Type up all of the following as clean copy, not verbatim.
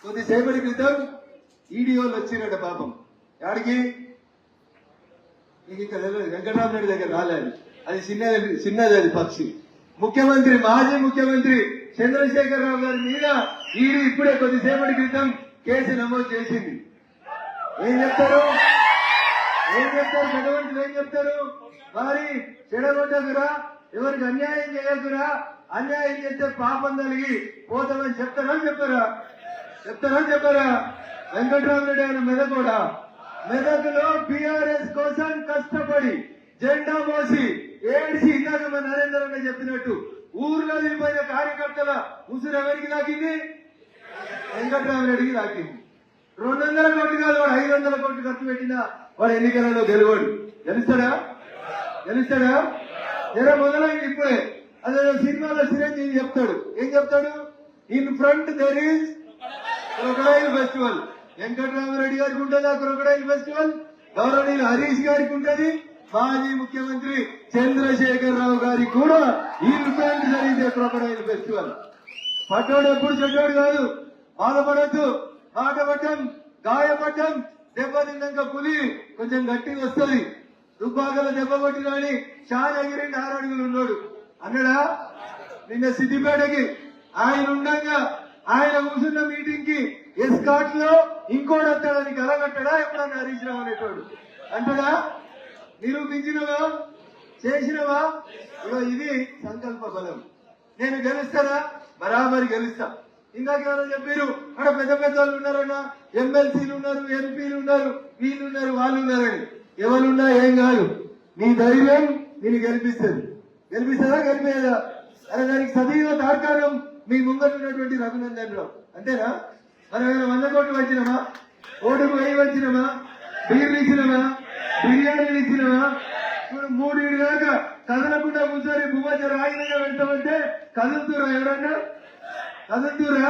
కొద్దిసేపటి క్రితం ఈడీఓలు వచ్చిరట పాపం. యాడికి ఇంకా వెంకటరామరెడ్డి దగ్గర రాలేదు, అది చిన్నది అది పక్షి. ముఖ్యమంత్రి మాజీ ముఖ్యమంత్రి చంద్రశేఖరరావు గారి మీద ఈడీ ఇప్పుడే కొద్దిసేపటి క్రితం కేసు నమోదు చేసింది. ఏం చెప్తారు పెద్దవంతులు ఏం చెప్తారు? మరి చెడగొట్టకురా, ఎవరికి అన్యాయం చేయకురా, అన్యాయం చేస్తే పాపం కలిగి పోతామని చెప్తారా చెప్పారా? వెంకటరామరెడ్డి ఆయన మెదకోడా, మెదకులో బీఆర్ఎస్ కోసం కష్టపడి జెండా మోసి ఏడిసి ఇందాక మన నరేంద్ర రెడ్డి చెప్పినట్టు ఊర్లో వెళ్ళిపోయిన కార్యకర్తల ఉసురు ఎవరికి దాకింది? వెంకటరామరెడ్డికి దాకింది. 200 కోట్లు కాదు, వాడు 500 కోట్లు ఖర్చు పెట్టినా వాడు ఎన్నికలలో గెలుస్తాడా? జర మొదలైంది ఇప్పుడే. అదే సినిమాలో చిరంజీవి చెప్తాడు, ఏం చెప్తాడు? In front there is crocodile festival. Venkatarama Reddy గారికి ఉంటుంది ఆ క్రొకడైల్ ఫెస్టివల్, గౌరవనీయులు హరీష్ గారికి ఉంటుంది, మాజీ ముఖ్యమంత్రి చంద్రశేఖరరావు గారికి కూడా ఇన్ ఫ్రంట్ జరిగే క్రొకడైల్ ఫెస్టివల్. పట్టోడు ఎప్పుడు చెడ్డోడు కాదు, బాధపడద్దు. మాట పడ్డం, గాయపడ్డం, దెబ్బ తిన్నాక పులి కొంచెం గట్టిగా వస్తుంది. దుబ్బాకల దెబ్బ కొట్టి కానీ చాలా ఎగిరిండి 6 అడుగులు ఉన్నాడు అన్నాడా? నిన్న సిద్దిపేటకి ఆయన ఉండగా ఆయన కూర్చున్న మీటింగ్ కి ఎస్కాట్ లో ఇంకోటి వస్తాడని కలగట్టడా ఎప్పుడన్నా హరీష్ రావు అనేటోడు అంటాడా? నిరూపించినవా? చేసినవా? ఇది సంకల్ప బలం. నేను గెలుస్తానా? బరాబరి గెలుస్తా. ఇందాకేమైనా చెప్పారు, అక్కడ పెద్ద పెద్ద వాళ్ళు ఉన్నారన్నా, ఎమ్మెల్సీలు ఉన్నారు, ఎంపీలు ఉన్నారు, వీళ్ళున్నారు, వాళ్ళు ఉన్నారని. ఎవరున్నా ఏం కాదు, నీ ధైర్యం నేను గెలిపిస్తుందా? గెలిపేదా? అరే దానికి సజీవ తార్కాణం మీ ముంగట ఉన్నటువంటి రఘునందన్ రావు. అంతేనా? మనం ఏమైనా 100 కోట్లు వచ్చినామా? ఓటుకు 1000 వచ్చినామా? బీర్లు ఇచ్చినామా? బిర్యానీలు ఇచ్చినామా? 3 దాకా కదలకుండా కూర్చొని భూమధ్య రాగినగా వెళ్తామంటే కదులుతురా? ఎవరన్నా కదులుతురా?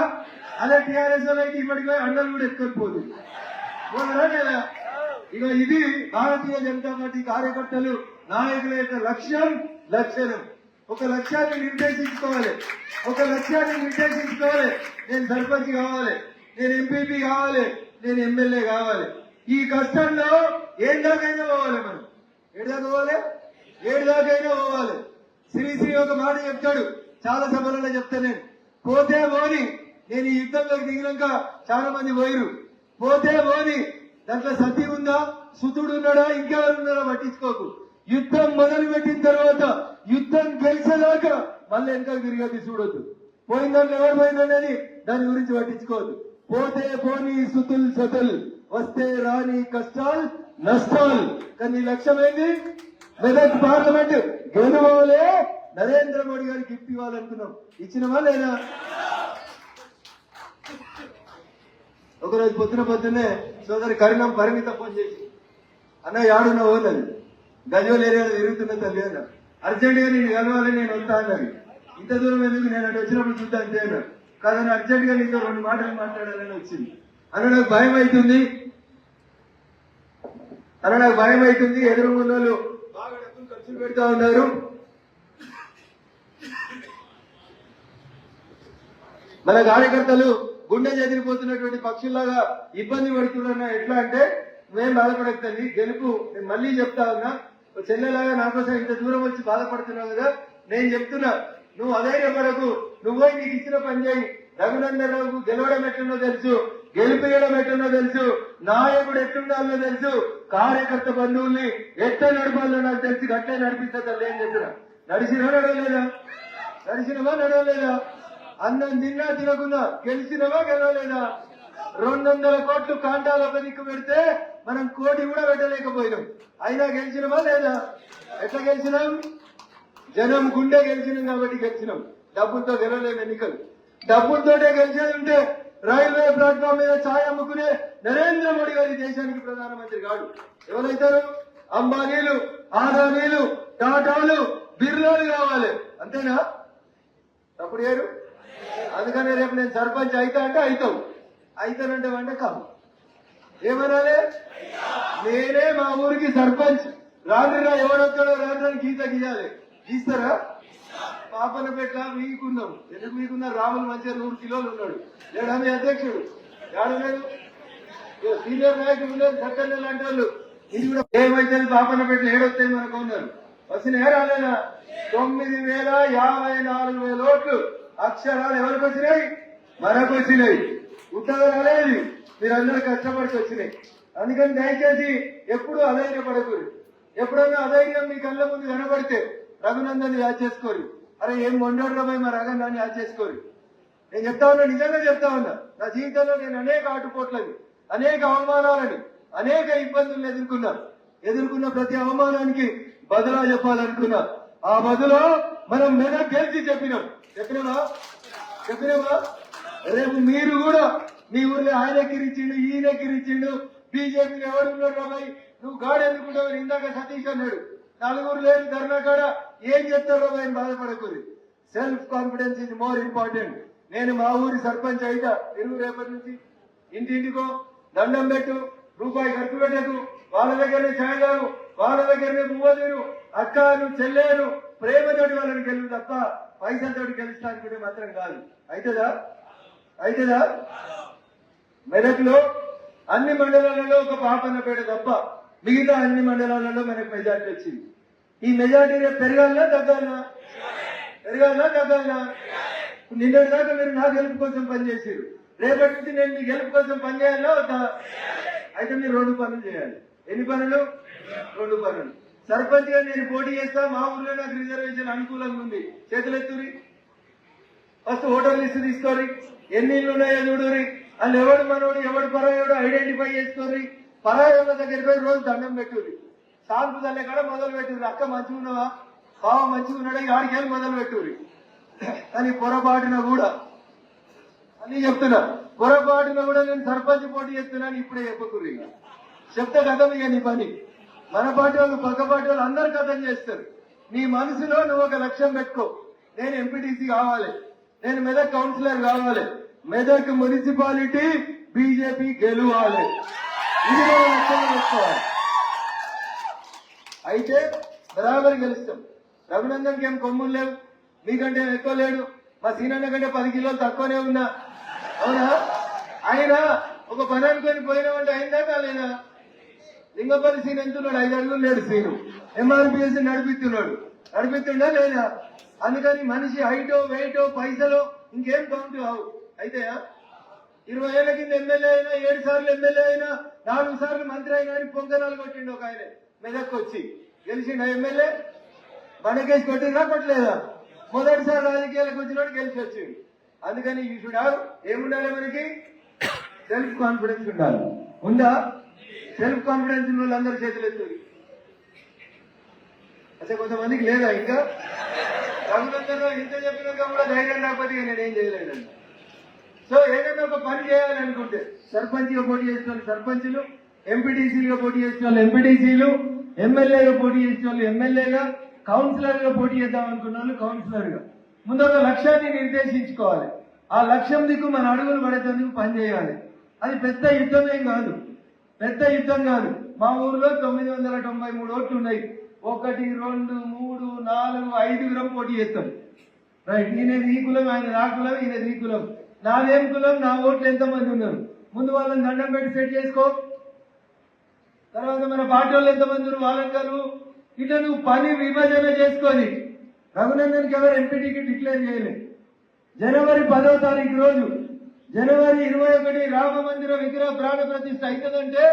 అదే టీఆర్ఎస్ వాళ్ళకి ఇప్పటికీ అండలు కూడా ఎక్కకపోదు లేదా? ఇది భారతీయ జనతా పార్టీ కార్యకర్తలు, నాయకుల యొక్క లక్ష్యం. ఒక లక్ష్యాన్ని నిర్దేశించుకోవాలి. నేను సర్పంచ్ కావాలి, నేను ఎంపీపీ కావాలి, నేను ఎమ్మెల్యే కావాలి. ఈ కష్టంలో ఏడాకైనా పోవాలి. మనం ఏడాకైనా పోవాలి. శ్రీ ఒక మాట చెప్తాడు, చాలా సభలలో చెప్తా నేను. పోతే పోని, నేను ఈ యుద్ధంలోకి దిగినాక చాలా మంది పోయిరు. పోతే పోని, దాంట్లో సతీ ఉందా, సుతుడు ఉన్నాడా, ఇంకెవరు ఉన్నాడా పట్టించుకోకు. యుద్ధం మొదలు పెట్టిన తర్వాత యుద్ధం గెలిచేదాకా మళ్ళీ వెనక తిరిగి చూడొద్దు. పోయిన దాంట్లో ఎవరు పోయిందనేది దాని గురించి పట్టించుకోవద్దు. పోతే పోని సతుల్, వస్తే రాని కష్టాలు నష్టాలు. కానీ లక్ష్యం ఏంది? మెదక్ పార్లమెంట్ గెలువలే నరేంద్ర మోడీ గారికి గిఫ్ట్ ఇవ్వాలనుకున్నాం. ఇచ్చినవా లేదా? ఒకరోజు పొద్దున్నే సోదరి కరుణం పరిమిత ఫోన్ చేసి, అన్న యాడున్న ఓనది గజోల్ ఏరియాలో తిరుగుతున్న తల్లి అన్న, అర్జెంట్ గా నేను కలవాలి, నేను వస్తా అన్నది. ఇంత దూరం ఎందుకు, నేను అటు వచ్చినప్పుడు చూద్దా అంతే అన్నాడు. కాదని అర్జెంట్ గా నీతో 2 మాటలు మాట్లాడాలని వచ్చింది అన్న. నాకు భయం అవుతుంది, ఎదురుగున్న వాళ్ళు బాగా డబ్బులు ఖర్చులు పెడతా ఉన్నారు. మన కార్యకర్తలు గుండె చెదిరిపోతున్నటువంటి పక్షుల్లాగా ఇబ్బంది పడుతున్నా. ఎట్లా అంటే మేము బాధపడతాను, గెలుపు నేను మళ్ళీ చెప్తా ఉన్నా. చెల్లెలాగా నా కోసం ఇంత దూరం వచ్చి బాధపడుతున్నావు కదా, నేను చెప్తున్నా, నువ్వు అధైర్యపడకు. నువ్వే నీకు ఇచ్చిన పని చేయి. రఘునందన్ రావుకు గెలవడం ఎట్లున్నో తెలుసు, గెలిపేయడం ఎట్లున్నో తెలుసు, నాయకుడు ఎట్లుండాలో తెలుసు, కార్యకర్త బంధువుల్ని ఎట్లా నడపాలో నాకు తెలిసి గట్లే నడిపిస్తా తల్లి అని చెప్పిన. నడిచినవా నడవలేదా? అన్నం తిన్నా తినకున్నా గెలిచినవా గెలవలేదా? 200 కోట్లు కాంటాల దిక్కు పెడితే మనం 1 కోటి కూడా పెట్టలేకపోయినాం. అయినా గెలిచినవా లేదా? ఎట్లా గెలిచినాం? జనం గుండె గెలిచినాం కాబట్టి గెలిచినాం. డబ్బులతో గెలవలేము ఎన్నికలు. డబ్బులతోటే గెలిచేది ఉంటే రైల్వే ప్లాట్ఫామ్ మీద ఛాయ్ అమ్ముకునే నరేంద్ర మోడీ గారి దేశానికి ప్రధానమంత్రి కాదు. ఎవరైతారు? అంబానీలు, ఆదానీలు, టాటాలు, బిర్లాలు కావాలి. అంతేనా? తప్పుడు ఏరు. అందుకనే రేపు నేను సర్పంచ్ అయితే అంటే అయితానంటే అంటే కాదు. ఏమనాలి? నేనే మా ఊరికి సర్పంచ్, రానురా ఎవరొచ్చాడో రాను గీత గీయాలి. గీస్తారా? పాపన పెట్ట మీకున్నాం. ఎందుకు మీకున్నారు? రాములు మంచిగా 100 కిలోలు ఉన్నాడు. లేడా మీ అధ్యక్షుడు? ఎవరున్నారు సీనియర్ నాయకులు ఉన్నారు సర్కల్ లాంటి వాళ్ళు ఇది కూడా ఏమైతే పాపన పెట్టి ఏడొస్తాయి మనకు ఉన్నారు వచ్చినాయా రాలేదా 9,54,000 ఓట్లు అక్షరాలు ఎవరికి వచ్చినాయి మనకు వచ్చినాయి ఉత్తగా రాలేదు మీరందరూ కష్టపడికి వచ్చినాయి అందుకని దయచేసి ఎప్పుడు అధైర్యపడకూడదు ఎప్పుడన్నా అధైర్యం మీ కళ్ళ ముందు కనబడితే రఘునందన్ యాద్ చేసుకోరు అరే ఏం మొండోడు రాబోయే మా రఘునందన్ యాద్ చేసుకోరు నేను చెప్తా ఉన్నా నిజంగా చెప్తా ఉన్నా నా జీవితంలో నేను అనేక ఆటుపోట్లని అనేక అవమానాలని అనేక ఇబ్బందులను ఎదుర్కొన్న ప్రతి అవమానానికి బదులా చెప్పాలనుకున్నా ఆ బదులో మనం మెదక్ గెలిచి చెప్పినామా రేపు మీరు కూడా మీ ఊర్లో ఆయన ఎక్కిరిచ్చిండు ఈయన ఎక్కిరిచ్చిండు బీజేపీని ఎవడు ఉన్నాడు రాబాయి నువ్వు గాడు ఎందుకుంటావు ఇందాక సతీష్ అన్నాడు నలుగురు లేని ధర్నా కాడ ఏం చెప్తాడు రాబాయి బాధపడకూడదు self confidence is more important నేను మా ఊరి సర్పంచ్ అయితా తిరుగు రేపటి నుంచి ఇంటింటికో దండం పెట్టు రూపాయి ఖర్చు పెట్టకు వాళ్ళ దగ్గరనే ఛాయ్ తాగు వాళ్ళ దగ్గరనే పువ్వు తిను అక్కను చెల్లేను ప్రేమతోటి వాళ్ళని గెలువు తప్ప పైసలతోటి గెలుస్తా అనుకుంటే మాత్రం కాదు అవుతుందా మెదక్లో అన్ని మండలాలలో ఒక పాపన్నపేట తప్ప మిగతా అన్ని మండలాలలో మనకు మెజార్టీ వచ్చింది ఈ మెజార్టీ రేపు పెరగాలనా తగ్గాలనా నిన్నటి దాకా మీరు నా గెలుపు కోసం పనిచేసారు రేపటి నుంచి నేను మీ గెలుపు కోసం పనిచేయాలా వద్దా అయితే మీరు 2 పనులు చేయాలి ఎన్ని పనులు 2 పనులు సర్పంచ్ గా నేను పోటీ చేస్తా మా ఊర్లో నాకు రిజర్వేషన్ అనుకూలంగా ఉంది చేతులెత్తురి ఫస్ట్ ఓటర్ లిస్ట్ తీసుకోరి ఎన్ని ఇళ్ళు ఉన్నాయో చూడురి వాళ్ళు ఎవడు మనోడు ఎవడు పరాయోడు ఐడెంటిఫై చేసుకోరి పరాయోళ్ళ దగ్గరికి పోయి రోజు దండం పెట్టుర్రి సాల్పు తల్లే కాడ మొదలు పెట్టుర్రి అక్క మంచిగా ఉన్నావా బావ మంచిగా ఉన్నాడా ఆడికేళ్ళు మొదలు పెట్టుర్రి కానీ పొరపాటున కూడా అని చెప్తున్నా పొరపాటున కూడా నేను సర్పంచ్ పోటీ చేస్తున్నాను ఇప్పుడే చెప్పకుర్రి చెప్తే కథం ఇక నీ పని మన పార్టీ వాళ్ళు పక్క పార్టీ వాళ్ళు అందరు కథం చేస్తారు నీ మనసులో నువ్వు ఒక లక్ష్యం పెట్టుకో నేను ఎంపీటీసీ కావాలి నేను మెదక్ కౌన్సిలర్ కావాలి మెదక్ మున్సిపాలిటీ బీజేపీ గెలవాలి ఇది మన లక్ష్యం పెట్టుకోవాలి అయితే బరాబర్ గెలుస్తాం రఘునందన్కి ఏం కొమ్ములు లేవు మీకంటే ఎక్కువ లేడు మా సీనన్న కంటే 10 కిలోలు తక్కువనే ఉన్నా అవునా ఆయన ఒక పని అనుకొని పోయినామంటే అయిందా కాలేనా లింగపల్లి సీన్ ఎంతున్నాడు 5 అడుగులు లేడు సీను ఎంఆర్పిఎస్ నడిపిస్తుండా లేదా అందుకని మనిషి హైటో వెయిటో పైసలో ఇంకేం కౌంట్ కావు అయితే 20 ఏళ్ల కింద ఎమ్మెల్యే అయినా 7 సార్లు ఎమ్మెల్యే అయినా 4 సార్లు మంత్రి అయినా అని పొంగనాలు కొట్టిండు ఒక ఆయన మెదక్ వచ్చి గెలిచిండు ఎమ్మెల్యే మనకేసి కొట్టలేదా మొదటిసారి రాజకీయాలకు వచ్చినట్టు గెలిచి వచ్చిండు అందుకని ఈ షుడ్ హ్యావ్ ఏముండాలి మనకి సెల్ఫ్ కాన్ఫిడెన్స్ ఉందా సెల్ఫ్ కాన్ఫిడెన్స్ ఉన్న వాళ్ళందరూ చేతులు ఎత్తుంది అసలు కొంతమందికి లేదా ఇంకా రఘునందన్లో ఇంత చెప్పినాక కూడా ధైర్యం రాకపోతే నేనేం చేయలేదండి సో ఏదైనా ఒక పని చేయాలనుకుంటే సర్పంచ్గా పోటీ చేసిన వాళ్ళు సర్పంచ్లు ఎంపీటీసీలుగా పోటీ చేసిన వాళ్ళు ఎంపీటీసీలు ఎమ్మెల్యేగా పోటీ చేసిన వాళ్ళు ఎమ్మెల్యేగా కౌన్సిలర్ గా పోటీ చేద్దాం అనుకున్న వాళ్ళు కౌన్సిలర్ గా ముందు ఒక లక్ష్యాన్ని నిర్దేశించుకోవాలి ఆ లక్ష్యం దిక్కు మన అడుగులు పడేందుకు పనిచేయాలి అది పెద్ద యుద్ధం కాదు మా ఊర్లో 993 ఓట్లు ఉన్నాయి 1 2 3 4 5 పోటీ చేస్తాం రైట్ ఈయనది ఈ కులం ఆయన నా కులం ఈయనది ఈ కులం నాదేం కులం నా ఓట్లు ఎంతమంది ఉన్నారు ముందు వాళ్ళని దండం పెట్టి సెట్ చేసుకో తర్వాత మన పార్టీ వాళ్ళు ఎంతమంది ఉన్నారు వాళ్ళందరూ ఇట్లా నువ్వు పని విభజన చేసుకొని రఘునందన్కి ఎవరు ఎంపీ టికెట్ డిక్లేర్ చేయలేదు జనవరి 10వ తారీఖు రోజు జనవరి 21 రామ మందిర విగ్రహ ప్రాణ ప్రతిష్ఠ అవుతుందంటే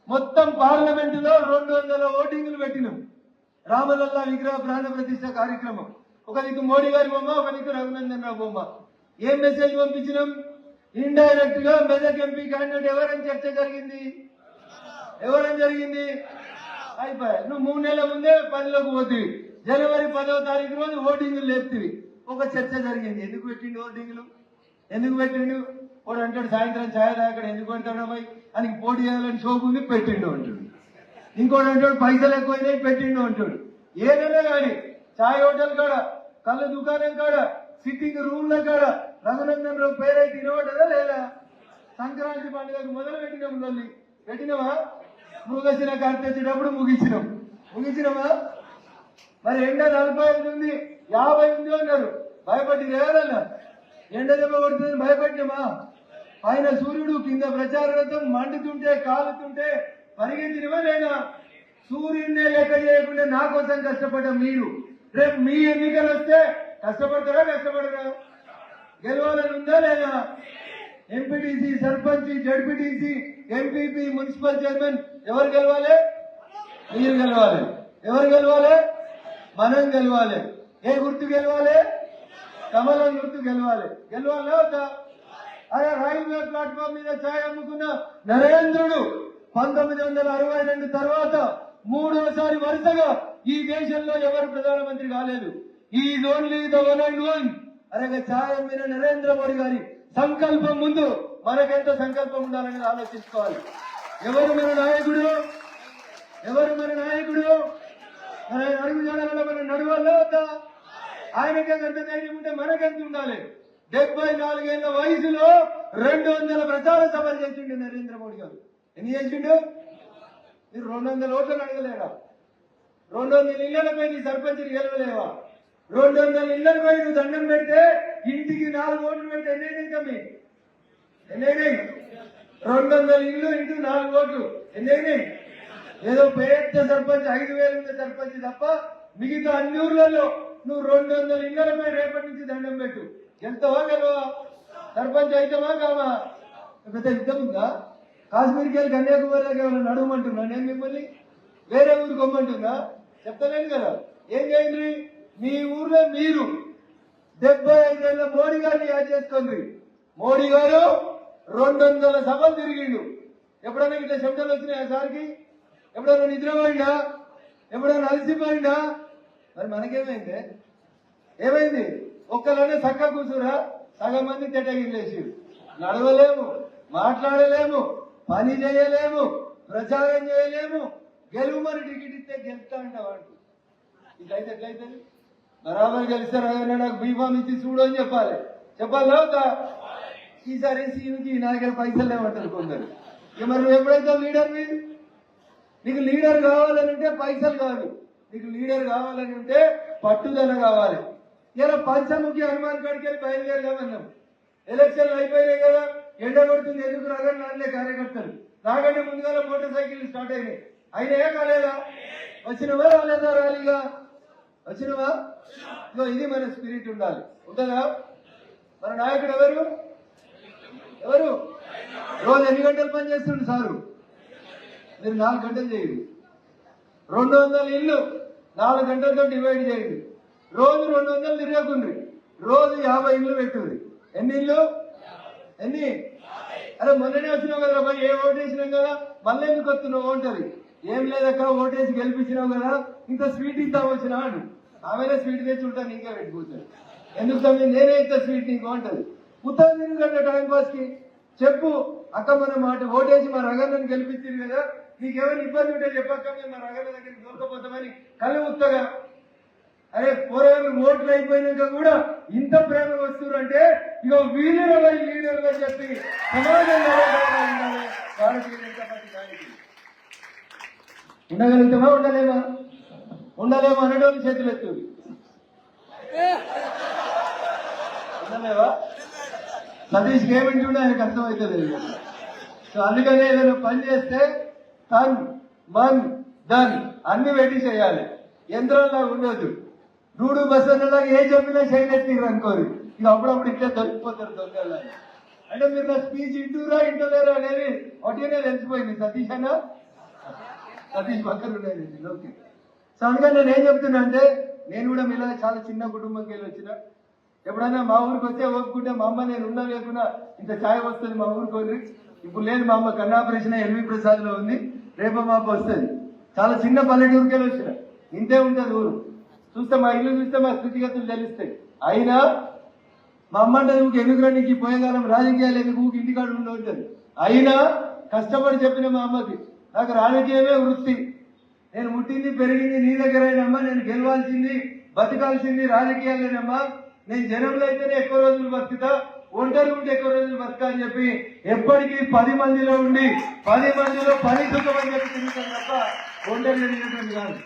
మొత్తం పార్లమెంటులో 200 ఓటింగ్లు పెట్టినాం రామలల్లా విగ్రహ ప్రాణ ప్రతిష్ఠ కార్యక్రమం ఒక దిక్కు మోడీ గారి బొమ్మ ఒక దిక్కు రఘునందన్ రావు బొమ్మ ఏం మెసేజ్ పంపించినాం ఇండైరెక్ట్ గా మెదక్ ఎంపీ క్యాండిడేట్ ఎవరని చర్చ జరిగింది అయిపోయా నువ్వు 3 నెలల ముందే పనిలోకి పోతివి జనవరి 10వ తారీఖు రోజు ఓటింగ్లు లేపుతివి ఒక చర్చ జరిగింది ఎందుకు పెట్టిండు ఓటింగ్లు ఎందుకు పెట్టిండు వాడు అంటాడు సాయంత్రం ఛాయ్ తాగక్కడ ఎందుకు పెడతాడు పోయి ఆయనకి పోటీ చేయాలని షోకు ఉంది పెట్టిండు అంటాడు ఇంకోటి అంటాడు పైసలు ఎక్కువైనాయి పెట్టిండు అంటాడు ఏదైనా కానీ ఛాయ్ హోటల్ కాడ కళ్ళ దుకాణం కాడ సిట్టింగ్ రూమ్ల కాడ రఘునందన్ రావు పేరైతే తినవటదా లేదా సంక్రాంతి పండుగకు మొదలు పెట్టినామా మృగశిర కార్తె వచ్చేటప్పుడు ముగించినామా మరి ఎండ 45 ఉంది 50 ఉంది అన్నారు భయపడి ఎవరన్నా ఎండ దెబ్బ కొడుతుందని భయపడినామా పైన సూర్యుడు కింద ప్రచార రథం మండుతుంటే కాలుతుంటే పరిగెత్తినవా లేదా? సూర్యుడినే లెక్క చేయకుండా నా కోసం కష్టపడ్డ మీరు రేపు మీ ఎన్నికలు వస్తే కష్టపడతారా కష్టపడరా? గెలవాలని ఉందా లేదా? MPTC, sarpanch, ZPTC, MPP, municipal chairman ఎవరు గెలవాలి? మీరు గెలవాలి. ఎవరు గెలవాలి? మనం గెలవాలి. ఏ గుర్తు గెలవాలి? కమలం గుర్తు గెలవాలి. గెలవాలా వద్దా? అదే రైల్వే ప్లాట్ఫామ్ మీద ఛాయ్ అమ్ముకున్న నరేంద్రుడు 1962 తర్వాత మూడోసారి వరుసగా ఈ దేశంలో ఎవరు ప్రధానమంత్రి కాలేదు. Is only the one and one. అలాగే ఛాయ్ అమ్మిన నరేంద్ర మోడీ గారి సంకల్పం ముందు మనకెంత సంకల్పం ఉండాలని ఆలోచించుకోవాలి. ఎవరు మన నాయకుడు? ఎవరు మన నాయకుడు? మన అడుగు జాడలలో మనం నడవాలా వద్దా? ఆయనకే ఎంత ధైర్యం ఉంటే మనకెంత ఉండాలి? 74 ఏళ్ల వయసులో 200 ప్రచార సభలు చేసిండు నరేంద్ర మోడీ గారు. ఎన్ని చేసిండు? మీరు 200 ఓట్లను అడగలేరా? 200 ఇళ్లపై నీ సర్పంచ్ గెలవలేవా? 200 ఇళ్లపై నువ్వు దండం పెడితే ఇంటికి 4 ఓట్లు పెడితే ఎన్నైనాయి తమ్మి? ఎన్నైనాయి? 200 ఇళ్ళు ఇంటూ 4 ఓట్లు ఎన్నైనాయి? ఏదో పెద్ద సర్పంచ్ 5,000 ఉన్న సర్పంచ్ తప్ప మిగతా అన్ని ఊర్లలో నువ్వు 200 ఇళ్లపై రేపటి నుంచి దండం పెట్టు. ఎంతవా గెలవా? సర్పంచ్ అయితమా కామా? పెద్ద యుద్ధం ఉందా? కాశ్మీర్కి వెళ్ళి కన్యాకుమారికి ఏమైనా నడవమంటున్నా నేను మిమ్మల్ని? వేరే ఊరికి కొమ్మంటున్నా? చెప్తలేను కదా. ఏం చేయండి? మీ ఊర్లో మీరు 75 ఏళ్ల మోడీ గారిని యాడ్ చేసుకోండి. మోడీ గారు 200 సభలు తిరిగిండు. ఎప్పుడైనా ఇట్లా శబ్దాలు వచ్చినాయా సార్కి? ఎప్పుడైనా నిద్రపోయిందా? ఎప్పుడైనా అలసిపోయిందా? మరి మనకేమైంది? ఏమైంది? ఒక్కలోనే చక్క కూర్చురా, సగం మంది తెట్టగిలేసి నడవలేము, మాట్లాడలేము, పని చేయలేము, ప్రచారం చేయలేము. గెలువమని టికెట్ ఇస్తే గెలుస్తా అంటావాడు. ఇట్లయితే ఎట్లయితుంది? బరాబర్ గెలిస్తారు. నాకు బీఫామ్ ఇచ్చి చూడు అని చెప్పాలి. చెప్పాలా వద్దా? ఈసారి సీఎంకి నా దగ్గర పైసలు లేవంటారు కొందరు. ఇక మరి నువ్వు ఎప్పుడైతే లీడర్ మీరు? నీకు లీడర్ కావాలని ఉంటే పైసలు కాదు, నీకు లీడర్ కావాలని ఉంటే పట్టుదల కావాలి. ఇలా పంచముఖి హనుమాన్ కాడికి వెళ్ళి బయలుదేరదామన్నాం. ఎలక్షన్లు అయిపోయినాయి కదా, ఎండ కొడుతుంది, ఎందుకు రాగానే నాన్నే కార్యకర్తలు నాకంటే ముందుగా మోటార్ సైకిల్ స్టార్ట్ అయినాయి. అయినాయా కాలేదా? వచ్చినవా రాలేదా? ర్యాలీగా వచ్చినవా? ఇది మన స్పిరిట్ ఉండాలి. ఉంటుందా? మన నాయకుడు ఎవరు? ఎవరు? రోజు ఎన్ని గంటలు పని చేస్తుండు సారు? మీరు 4 గంటలు చేయండి. 200 ఇళ్ళు 4 గంటలతో డివైడ్ చేయండి. రోజు 200 తిరగకుండ్రి. రోజు 50 ఇళ్ళు పెట్టుంది. ఎన్ని ఇళ్ళు? ఎన్ని? అరే మొన్ననే వచ్చినావు కదా బాయ్, ఏ ఓటేసినాం కదా, మళ్ళీ ఎందుకు వస్తున్నావు అంటది. ఏం లేదక్క, ఓటేసి గెలిపించినావు కదా, ఇంత స్వీట్ ఇంత వచ్చినా అను. ఆమెనే స్వీట్ తెచ్చి ఉంటాను, నీకే పెట్టుకుంటాను. ఎందుకు తమ్మి నేనే ఇంత స్వీట్ నీకు అంటది. ఉత్తరం తిరుగుతుంటే టైం పాస్ కి చెప్పు అక్క, మన మాట ఓటేసి మా రగన్నని గెలిపించింది కదా, నీకేమైనా ఇబ్బంది ఉంటే చెప్పక్క, మేము మా రగన్న దగ్గరికి దొరకపోతామని కళ్ళు ఉత్తగా. అరే పోరాలు ఓట్లు అయిపోయినాక కూడా ఇంత ప్రేమ వస్తున్నారు అంటే ఇక వీళ్ళ లీడర్గా చెప్పి సమాజంలో భారతీయ జనతా పార్టీ నాయకులు ఉండగలుగుతామా? ఉండలేమా? ఉండలేమా అనడం చేతులు ఎత్తు. ఉండలేవా? సతీష్కి ఏమింటుండే ఆయనకు అర్థమవుతుంది. సో అందుకనే ఏదైనా పని చేస్తే తన్ మన్ ధన్ అన్ని పెట్టి చేయాలి. యంత్రంలా ఉండొద్దు. రూడు బస్ అన్నలాగా ఏ చెప్పినా చేయలేరు అనుకోరు. ఇక అప్పుడప్పుడు ఇట్లా దొరికిపోతారు దొంగలని. అంటే మీరు నా స్పీచ్ ఇంటూరా ఇంటలేరా అనేది ఒకటినే తెలిసిపోయింది. సతీష్ అన్న సతీష్ పక్కన ఉండేది. ఓకే. సో అందుకని నేను ఏం చెప్తున్నా అంటే, నేను కూడా మీలా చాలా చిన్న కుటుంబంకి వెళ్ళి వచ్చిన. ఎప్పుడైనా మా ఊరికి వచ్చే ఓపుకుంటే మా అమ్మ నేను ఉన్నా లేకున్నా ఇంత ఛాయ్ వస్తుంది మా ఊరికి వెళ్ళి. ఇప్పుడు లేదు, మా అమ్మ కన్నాపరేషన్ ఎల్వి ప్రసాద్ లో ఉంది, రేపో మాప వస్తుంది. చాలా చిన్న పల్లెటూరుకి వెళ్ళి వచ్చిన. ఇంతే ఉంటుంది ఊరు. చూస్తే మా ఇల్లు చూస్తే మా స్థితిగతులు తెలుస్తాయి. అయినా మా అమ్మ అంటే నువ్వు ఎందుకు నీకు పోయేకాలం రాజకీయాలు ఎందుకు ఇంటికాడు ఉండవుతుంది. అయినా కష్టపడి చెప్పిన మా అమ్మకి నాకు రాజకీయమే వృత్తి, నేను పుట్టింది పెరిగింది నీ దగ్గరైనమ్మా, నేను గెలవాల్సింది బతకాల్సింది రాజకీయాలేనమ్మా, నేను జనంలో అయితేనే ఎక్కువ రోజులు బతుకుతా, ఒంటరి ఉంటే ఎక్కువ రోజులు బతుకా అని చెప్పి ఎప్పటికీ 10 మందిలో ఉండి 10 మందిలో పని సుఖమని చెప్పి తిరుగుతాను తప్ప ఒంటరిగా తినటువంటి కాదు.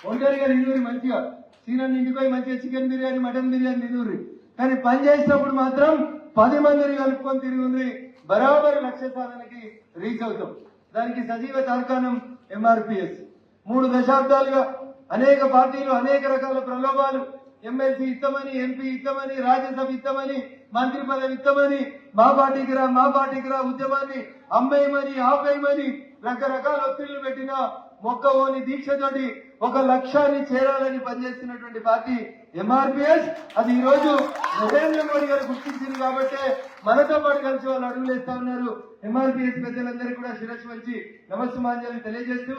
ఒంటరిగా తినూరి మంచిగా సీనని ఇంటికి పోయి మంచిగా చికెన్ బిర్యానీ మటన్ బిర్యానీ తినూరి, కానీ పని చేసినప్పుడు మాత్రం 10 మందిని కలుపుకొని తిరిగి బరాబర్ లక్ష్య సాధనకి రీచ్ అవుతాం. దానికి సజీవ తార్కాణం ఎంఆర్పిఎస్. 3 దశాబ్దాలుగా అనేక పార్టీలు అనేక రకాల ప్రలోభాలు, ఎమ్మెల్సీ ఇస్తామని, ఎంపీ ఇస్తామని, రాజ్యసభ ఇస్తామని, మంత్రి పదవి ఇస్తామని, మా పార్టీకి రా ఉద్యమాన్ని అమ్మేయమని ఆపేయమని రకరకాల ఒత్తిళ్లు పెట్టిన మొక్కవోని దీక్షతోటి ఒక లక్ష్యాన్ని చేరాలని పనిచేస్తున్నటువంటి పార్టీ ఎంఆర్పిఎస్. అది ఈ రోజు నరేంద్ర మోడీ గారు గుర్తించింది కాబట్టి మనతో పాటు కలిసి వాళ్ళు అడుగులేస్తా ఉన్నారు. ఎంఆర్పిఎస్ పెద్దలందరికీ కూడా శిరస్సు వంచి నమస్సుమాంజలి తెలియజేస్తూ